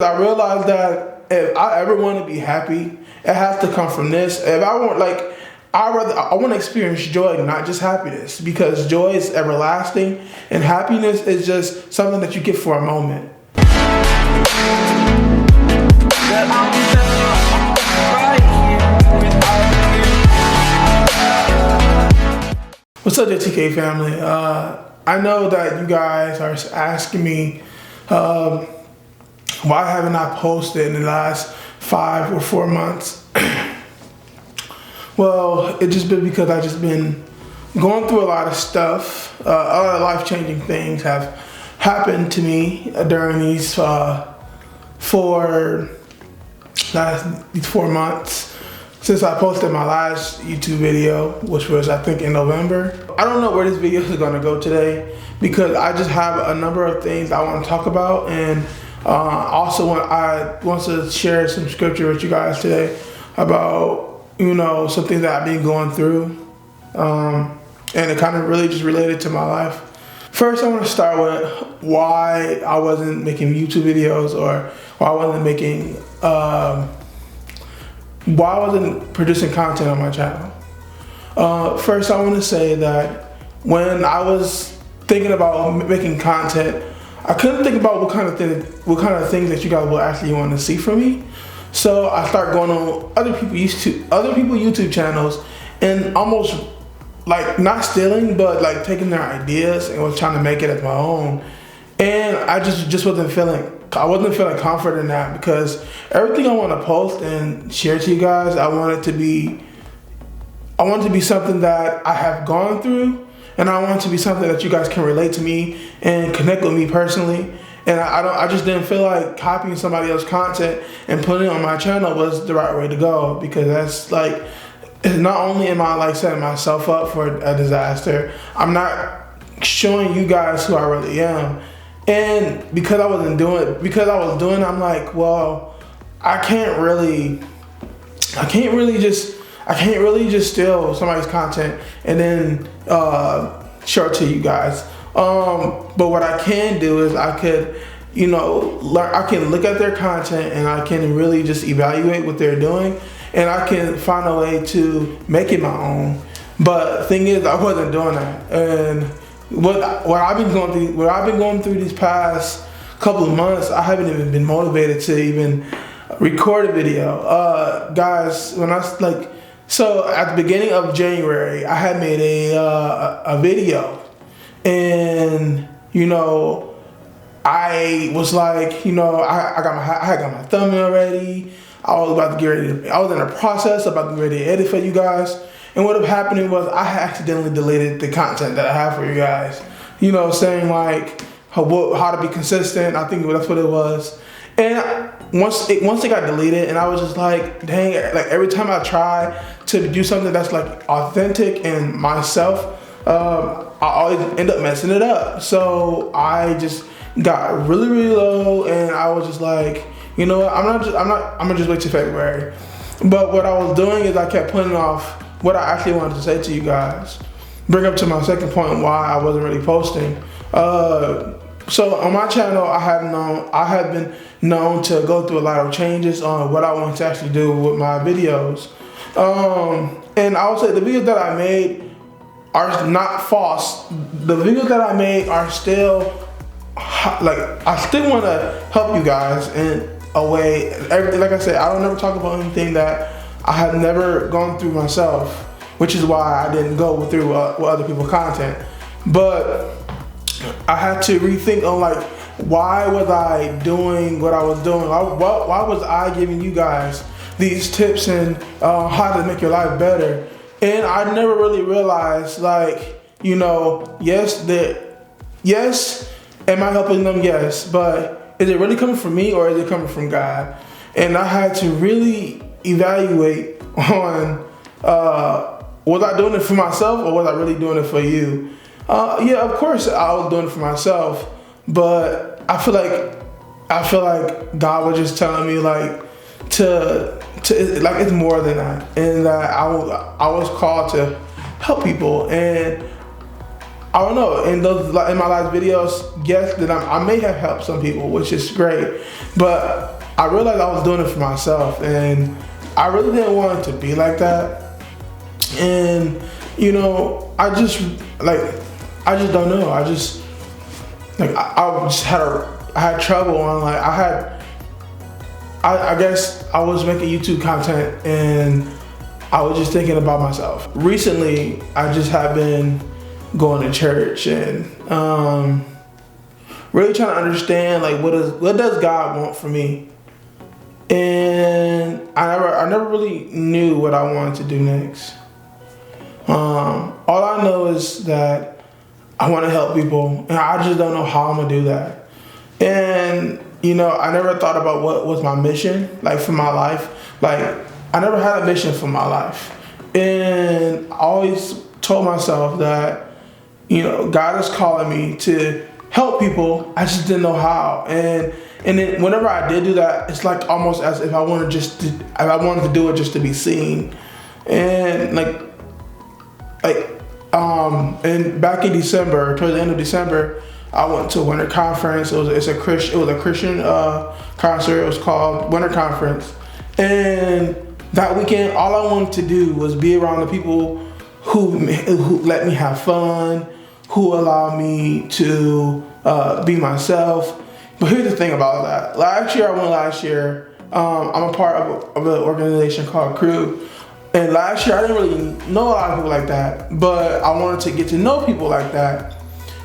I realized that if I ever want to be happy, it has to come from this. If I want, I want to experience joy, not just happiness, because joy is everlasting, and happiness is just something that you get for a moment. What's up, JTK family? I know that you guys are asking me why haven't I posted in the last 5 or 4 months? Well, it's just been because I've just been going through a lot of stuff. A lot of life-changing things have happened to me during these 4 months since I posted my last YouTube video, which was I think in November. I don't know where this video is gonna go today because I just have a number of things I want to talk about, and also I want to share some scripture with you guys today about, you know, something that I've been going through, and it kind of really just related to my life. First, I want to start with why I wasn't making YouTube videos, or why I wasn't making, why I wasn't producing content on my channel. First, I want to say that when I was thinking about making content, I couldn't think about what kind of things that you guys will actually want to see from me. So I started going on other people's YouTube channels and almost like not stealing, but like taking their ideas and was trying to make it as my own. And I just wasn't feeling comfort in that, because everything I want to post and share to you guys, I want it to be something that I have gone through, and I want it to be something that you guys can relate to me and connect with me personally. And I just didn't feel like copying somebody else's content and putting it on my channel was the right way to go, because that's like, not only am I like setting myself up for a disaster, I'm not showing you guys who I really am. And because I was doing it, I'm like, well, I can't really just steal somebody's content and then show it to you guys. But what I can do is I could, you know, I can look at their content and I can really just evaluate what they're doing, and I can find a way to make it my own. But the thing is, I wasn't doing that, and what I've been going through these past couple of months, I haven't even been motivated to even record a video. Guys, so at the beginning of January, I had made a video, and you know, I was like, you know, I had got my thumbnail ready. I was about to get ready. I was in the process about getting ready to edit for you guys. And what had happened was I had accidentally deleted the content that I have for you guys. You know, saying like how to be consistent. I think that's what it was. And once it got deleted, and I was just like, dang, like every time I try to do something that's like authentic and myself, I always end up messing it up. So I just got really, really low, and I was just like, you know what, I'm gonna just wait till February. But what I was doing is I kept putting off what I actually wanted to say to you guys. Bring up to my second point why I wasn't really posting. So on my channel, I have been known to go through a lot of changes on what I want to actually do with my videos. And I would say the videos that I made are not false. The videos that I made are still, like, I still want to help you guys in a way. Like I said, I don't ever talk about anything that I have never gone through myself, which is why I didn't go through with other people's content. But I had to rethink on like, why was I doing what I was doing? Why was I giving you guys these tips and how to make your life better? And I never really realized, like, you know, yes, am I helping them? Yes, but is it really coming from me, or is it coming from God? And I had to really evaluate on, was I doing it for myself, or was I really doing it for you? Yeah, of course I was doing it for myself, but I feel like God was just telling me like like it's more than that, and that I was called to help people. And I don't know, in my last videos, yes, that I may have helped some people, which is great, but I realized I was doing it for myself, and I really didn't want it to be like that. And you know, I just don't know. I just had trouble on, like, I guess I was making YouTube content and I was just thinking about myself. Recently, I just have been going to church and really trying to understand, like, what does God want from me? And I never really knew what I wanted to do next. All I know is that I want to help people, and I just don't know how I'm gonna do that. And you know, I never thought about what was my mission, like, for my life. Like, I never had a mission for my life, and I always told myself that, you know, God is calling me to help people. I just didn't know how. And then whenever I did do that, it's like almost as if I wanted to do it just to be seen. And and back in December, towards the end of December, I went to a winter conference. It was a Christian concert. It was called Winter Conference. And that weekend, all I wanted to do was be around the people who let me have fun, who allow me to be myself. But here's the thing about that. Last year, I'm a part of an organization called Crew. And last year, I didn't really know a lot of people like that, but I wanted to get to know people like that.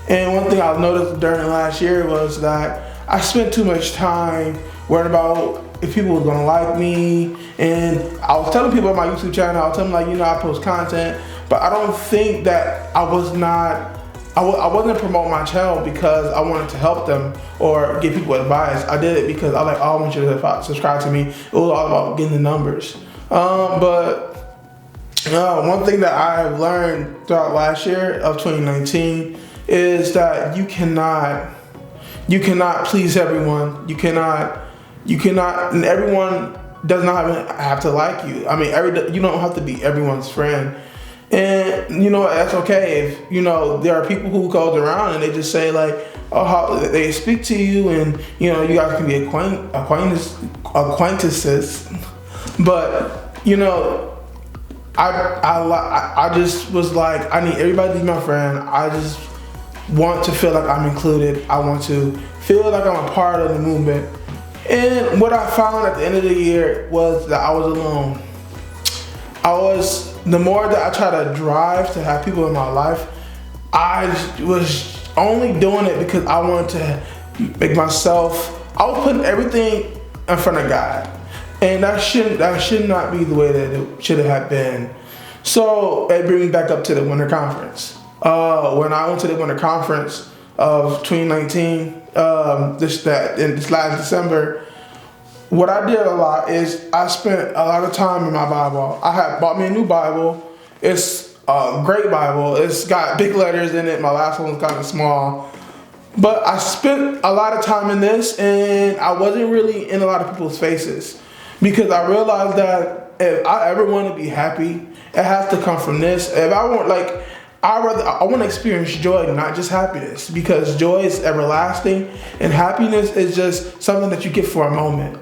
And one thing I noticed during last year was that I spent too much time worrying about if people were gonna like me. And I was telling people on my YouTube channel, I was telling them, like, you know, I post content, but I don't think that I wasn't promoting my channel because I wanted to help them or give people advice. I did it because I was like, oh, I want you to subscribe to me. It was all about getting the numbers. But one thing that I've learned throughout last year of 2019 is that you cannot please everyone. You cannot, and everyone does not have to like you. I mean, you don't have to be everyone's friend. And you know, that's okay if, you know, there are people who goes around and they just say, like, oh, how they speak to you, and you know, you guys can be acquaintances. But you know, I just was like, I need everybody to be my friend. I just want to feel like I'm included. I want to feel like I'm a part of the movement. And what I found at the end of the year was that I was alone. The more that I try to drive to have people in my life, I was only doing it because I wanted to make myself, I was putting everything in front of God. And that should not be the way that it should have been. So it brings me back up to the winter conference. When I went to the winter conference of 2019, this last December, what I did a lot is I spent a lot of time in my Bible. I had bought me a new Bible. It's a great Bible. It's got big letters in it. My last one was kind of small. But I spent a lot of time in this, and I wasn't really in a lot of people's faces, because I realized that if I ever want to be happy, it has to come from this. If I want, like, I want to experience joy, not just happiness, because joy is everlasting and happiness is just something that you get for a moment.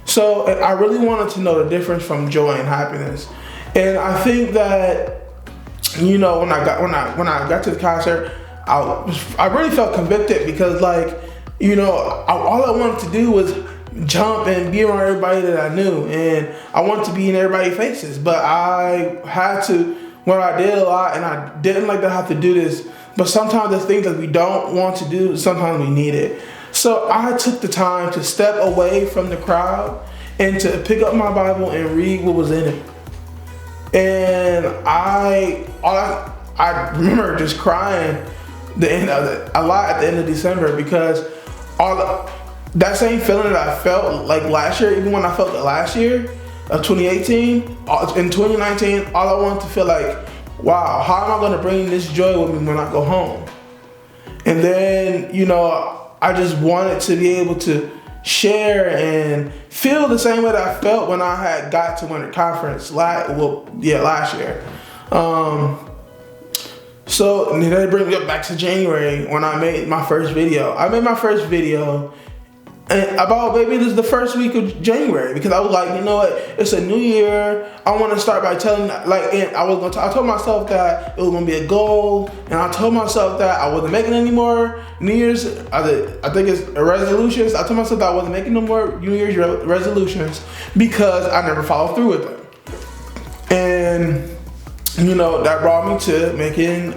So I really wanted to know the difference from joy and happiness. And I think that, you know, when I got to the concert, I really felt convicted, because, like, you know, all I wanted to do was jump and be around everybody that I knew, and I wanted to be in everybody's faces. But I had to, when I did a lot, and I didn't like to have to do this, but sometimes the things that we don't want to do, sometimes we need it. So I took the time to step away from the crowd and to pick up my Bible and read what was in it. And I remember just crying a lot at the end of December, because that same feeling that I felt like last year, even when I felt it last year of 2018, in 2019, all I wanted to feel like, wow, how am I going to bring this joy with me when I go home? And then, you know, I just wanted to be able to share and feel the same way that I felt when I had got to winter conference last year. So and then they bring me back to January when I made my first video. I made my first video and about maybe this is the first week of January, because I was like, you know what, it's a new year. I want to start by telling, like, and I told myself that it was gonna be a goal, and I told myself that I wasn't making any more New Year's. I think it's resolutions. I told myself that I wasn't making no more New Year's resolutions because I never followed through with them, and you know that brought me to making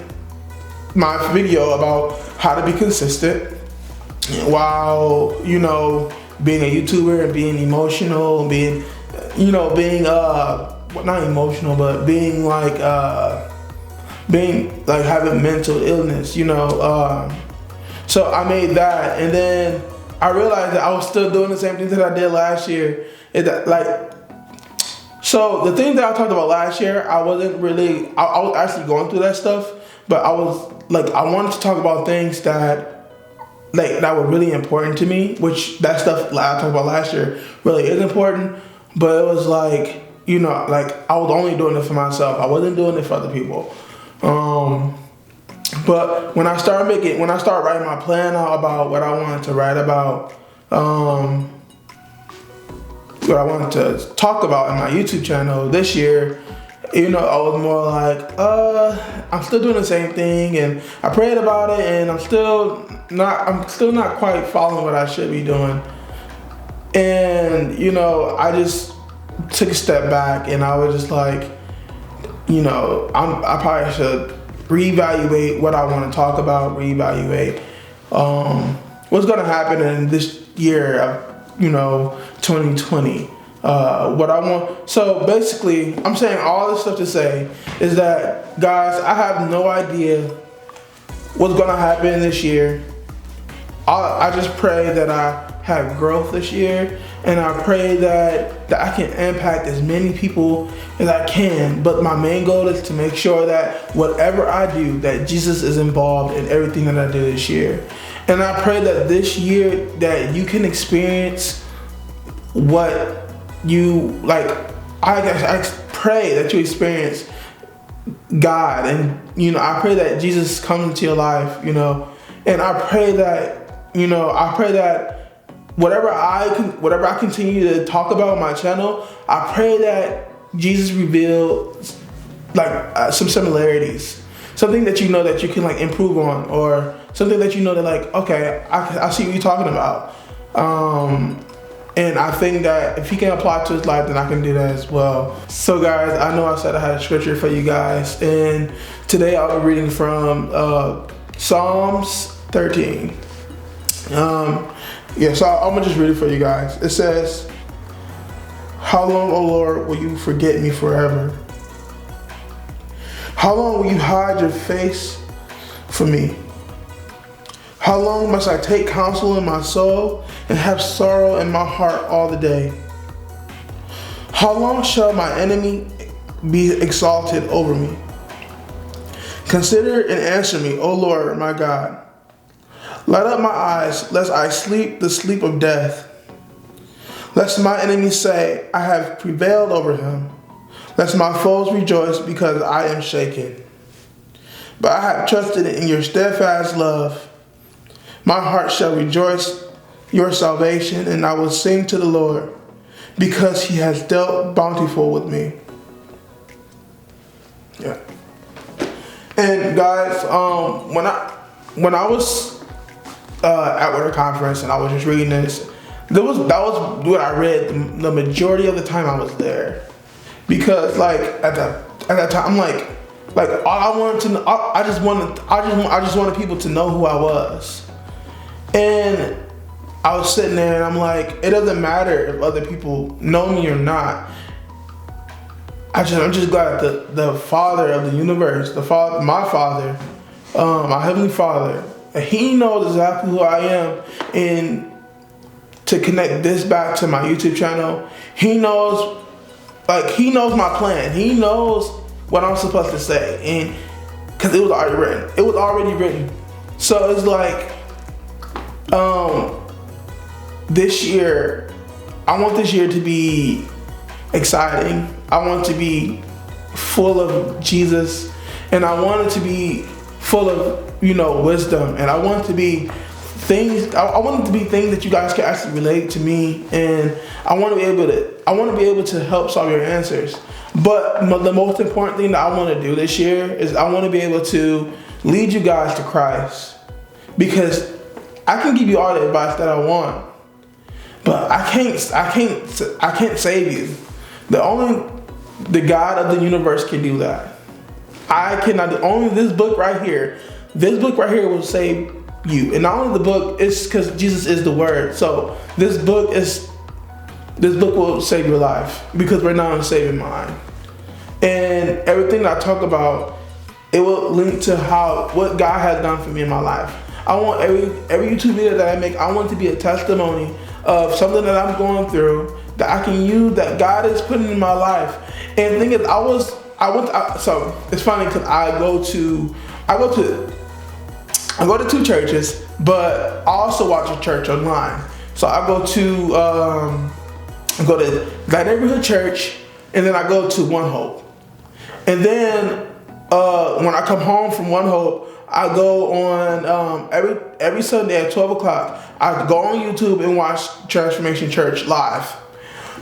my video about how to be consistent while, you know, being a YouTuber and being emotional and being, you know, being not emotional, but being like having mental illness, you know. So I made that, and then I realized that I was still doing the same things that I did last year. So the thing that I talked about last year, I wasn't really, I was actually going through that stuff, but I wanted to talk about things that were really important to me, which that stuff like I talked about last year really is important, but it was like, you know, like I was only doing it for myself. I wasn't doing it for other people. But when I started writing my plan out about what I wanted to write about, what I wanted to talk about in my YouTube channel this year, you know, I was more like, I'm still doing the same thing, and I prayed about it, and I'm still not quite following what I should be doing. And, you know, I just took a step back, and I was just like, you know, I probably should reevaluate what I want to talk about, reevaluate what's going to happen in this year of, you know, 2020. What I want. So basically, I'm saying all this stuff to say is that, guys, I have no idea what's going to happen this year. I just pray that I have growth this year, and I pray that I can impact as many people as I can. But my main goal is to make sure that whatever I do, that Jesus is involved in everything that I do this year. And I pray that this year that you can experience what you like. I pray that you experience God, and you know, I pray that Jesus comes into your life, you know, and I pray that, you know, whatever I continue to talk about on my channel, I pray that Jesus reveals like some similarities, something that you know that you can like improve on, or something that you know that like, okay, I see what you're talking about. And I think that if he can apply to his life, then I can do that as well. So guys, I know I said I had a scripture for you guys, and today I'll be reading from Psalms 13. Yeah, so I'm gonna just read it for you guys. It says, "How long, O Lord, will you forget me forever? How long will you hide your face from me? How long must I take counsel in my soul and have sorrow in my heart all the day? How long shall my enemy be exalted over me? Consider and answer me, O Lord, my God. Light up my eyes, lest I sleep the sleep of death. Lest my enemies say, I have prevailed over him. Lest my foes rejoice because I am shaken. But I have trusted in your steadfast love. My heart shall rejoice your salvation, and I will sing to the Lord, because he has dealt bountiful with me." Yeah. And guys, when I was at Winter Conference and I was just reading this, that was what I read the majority of the time I was there, because like at that time I'm like all I wanted to know, I just wanted people to know who I was. And I was sitting there and I'm like, it doesn't matter if other people know me or not. I'm just glad that the Father of the universe, my Father, my Heavenly Father, he knows exactly who I am. And to connect this back to my YouTube channel, he knows my plan. He knows what I'm supposed to say, and because it was already written. So it's like, this year, I want this year to be exciting. I want it to be full of Jesus, and I want it to be full of, you know, wisdom, and I want it to be things. I want it to be things that you guys can actually relate to me, and I want to be able to help solve your answers. But the most important thing that I want to do this year is I want to be able to lead you guys to Christ, because I can give you all the advice that I want, but I can't save you. The God of the universe can do that. I cannot. Only this book right here will save you. And not only the book, it's because Jesus is the Word. So this book will save your life, because we're not on saving mind. And everything that I talk about, it will link to what God has done for me in my life. I want every YouTube video that I make, I want it to be a testimony of something that I'm going through that I can use, that God is putting in my life. And the thing is, so it's funny because I go to 2 churches, but I also watch a church online. So I go to that neighborhood church, and then I go to One Hope. And then when I come home from One Hope, I go on every Sunday at 12 o'clock. I go on YouTube and watch Transformation Church live.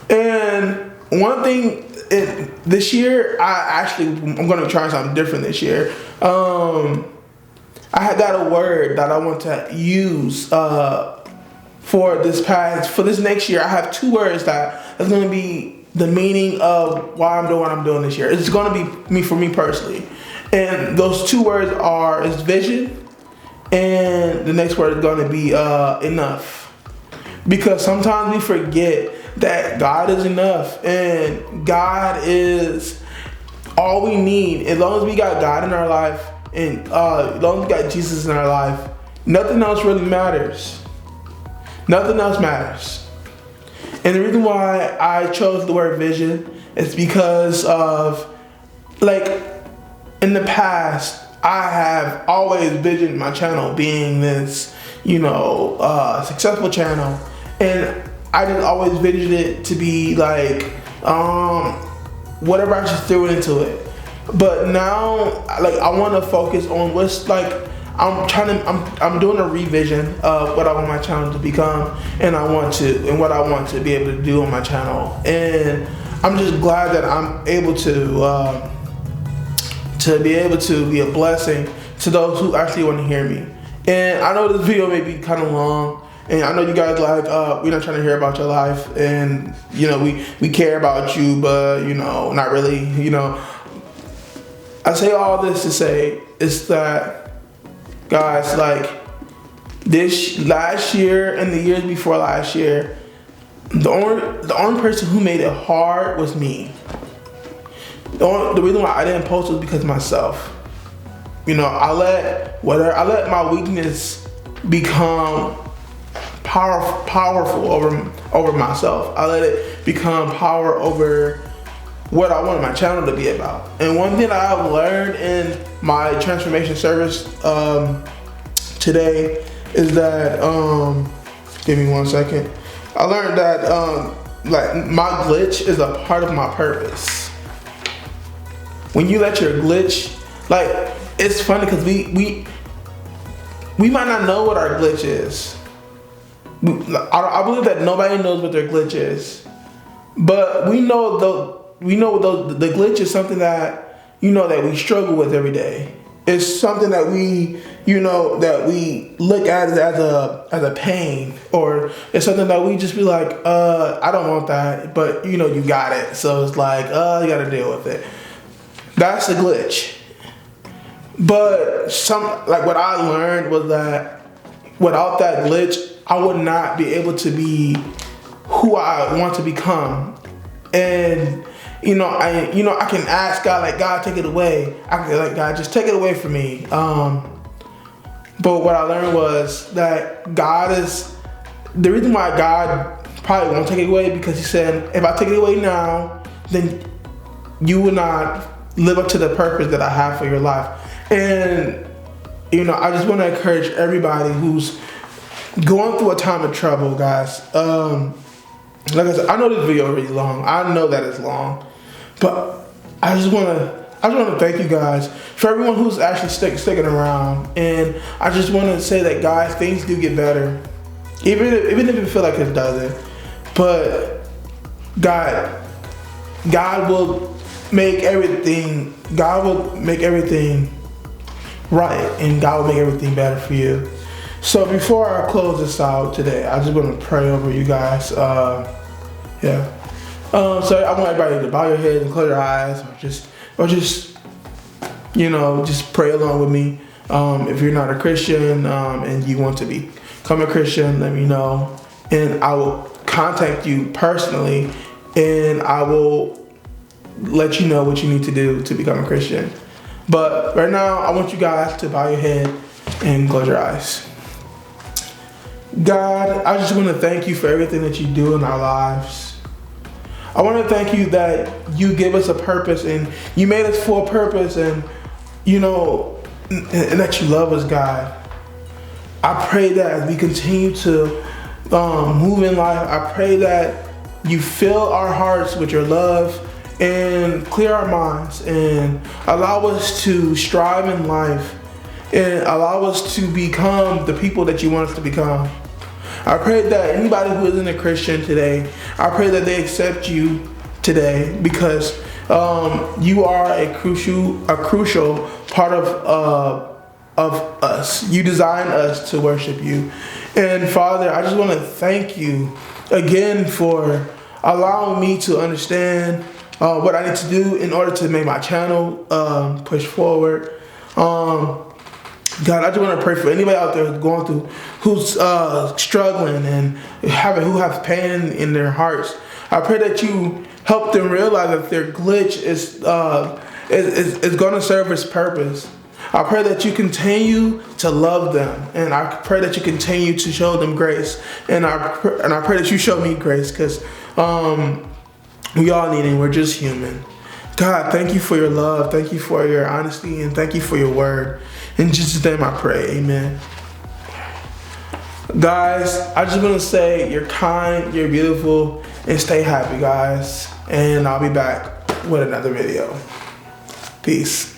And one thing this year, I'm going to try something different this year. I had got a word that I want to use for this next year. I have 2 words that is going to be the meaning of why I'm doing what I'm doing this year. It's going to be for me personally. And those 2 words is vision, and the next word is going to be enough. Because sometimes we forget that God is enough, and God is all we need. As long as we got God in our life, and as long as we got Jesus in our life, nothing else really matters. Nothing else matters. And the reason why I chose the word vision is because of, in the past, I have always visioned my channel being this, successful channel. And I just always visioned it to be whatever I just threw into it. But now, I want to focus on what's I'm doing a revision of what I want my channel to become, and what I want to be able to do on my channel. And I'm just glad that I'm able to be able to be a blessing to those who actually want to hear me. And I know this video may be kind of long, and I know you guys we're not trying to hear about your life, and we care about you, but not really. I say all this to say is that, guys, this last year and the years before last year, the only person who made it hard was me. The reason why I didn't post was because of myself. I let my weakness become powerful over myself. I let it become power over what I wanted my channel to be about. And one thing that I've learned in my transformation service today is that, give me 1 second. I learned that my glitch is a part of my purpose. When you let your glitch, it's funny because we might not know what our glitch is. I believe that nobody knows what their glitch is, but we know the glitch is something that that we struggle with every day. It's something that we look at as a pain, or it's something that we just be like, I don't want that, but you got it, so it's you got to deal with it. That's the glitch. But what I learned was that without that glitch, I would not be able to be who I want to become. And I can ask God, God, take it away. I can God, just take it away from me. But what I learned was that God is the reason why God probably won't take it away, because He said, if I take it away now, then you will not live up to the purpose that I have for your life. And I just want to encourage everybody who's going through a time of trouble, guys. Like I said, I know this video is really long. I know that it's long, but I just want to I just want to thank you guys for everyone who's actually sticking around. And I just want to say that, guys, things do get better. Even if it feel like it doesn't. But God will make everything right, and God will make everything better for you. So before I close this out today, I just want to pray over you guys. So I want everybody to bow your head and close your eyes, or just pray along with me. If you're not a Christian and you want to become a Christian, let me know, and I will contact you personally, and I will let you know what you need to do to become a Christian. But right now, I want you guys to bow your head and close your eyes. God, I just want to thank you for everything that you do in our lives. I want to thank you that you give us a purpose, and you made us for a purpose, and and that you love us, God. I pray that as we continue to move in life, I pray that you fill our hearts with your love and clear our minds and allow us to strive in life and allow us to become the people that you want us to become. I pray that anybody who isn't a Christian today, I pray that they accept you today, because you are a crucial part of us. You designed us to worship you. And Father, I just want to thank you again for allowing me to understand what I need to do in order to make my channel push forward. God, I just want to pray for anybody out there who's struggling and who have pain in their hearts. I pray that you help them realize that their glitch is going to serve its purpose. I pray that you continue to love them, and I pray that you continue to show them grace, and I pray that you show me grace, because we all need it. We're just human. God, thank you for your love. Thank you for your honesty, and thank you for your word. In Jesus' name I pray, amen. Guys, I just want to say you're kind, you're beautiful, and stay happy, guys. And I'll be back with another video. Peace.